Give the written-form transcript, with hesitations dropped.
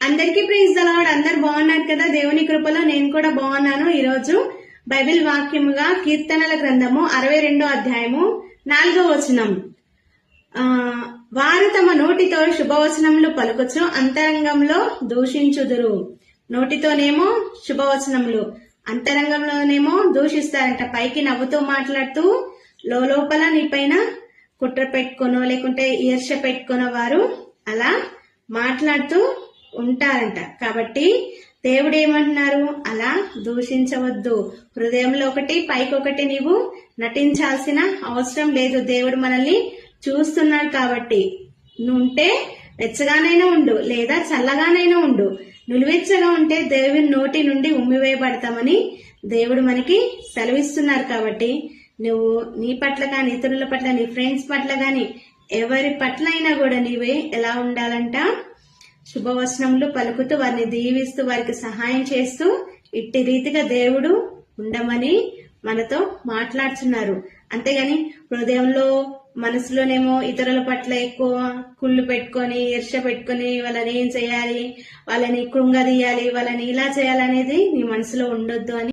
అందరికీ praise the lord. అందరు బాగున్నారు కదా? దేవుని కృపలో నేను కూడా బాగున్నాను. ఈరోజు బైబిల్ వాక్యముగా కీర్తనల గ్రంథము 62వ అధ్యాయము 4వ వచనం. వారు తమ నోటితో శుభవచనములు పలుకుచు అంతరంగంలో దూషించుదురు. నోటితోనేమో శుభవచనములు, అంతరంగంలోనేమో దూషిస్తారంట. పైకి నవ్వుతూ మాట్లాడుతూ లోపల నీ పైన కుట్ర పెట్టుకోనో లేకుంటే ఈర్ష్య పెట్టుకున్న వారు అలా మాట్లాడుతూ ఉంటారంట. కాబట్టి దేవుడు ఏమంటున్నారు? అలా దూషించవద్దు. హృదయంలో ఒకటి పైకొకటి నీవు నటించాల్సిన అవసరం లేదు. దేవుడు మనల్ని చూస్తున్నాడు. కాబట్టి నువ్వుంటే వెచ్చగానైనా ఉండు, లేదా చల్లగానైనా ఉండు. నులివెచ్చగా ఉంటే దేవుని నోటి నుండి ఉమ్మివేయబడతామని దేవుడు మనకి సెలవిస్తున్నారు. కాబట్టి నువ్వు నీ పట్ల కానీ, ఇతరుల పట్ల, నీ ఫ్రెండ్స్ పట్ల కానీ, ఎవరి పట్ల అయినా కూడా నీవే ఎలా ఉండాలంట? శుభవచనములు పలుకుతూ, వారిని దీవిస్తూ, వారికి సహాయం చేస్తూ, ఇట్టి రీతిగా దేవుడు ఉండమని మనతో మాట్లాడుతున్నారు. అంతేగాని హృదయంలో, మనసులోనేమో ఇతరుల పట్ల ఎక్కువ కుళ్ళు పెట్టుకొని, ఈర్ష్య పెట్టుకొని, వాళ్ళని ఏం చేయాలి, వాళ్ళని కృంగదీయాలి, వాళ్ళని ఇలా చేయాలనేది నీ మనసులో ఉండొద్దు అని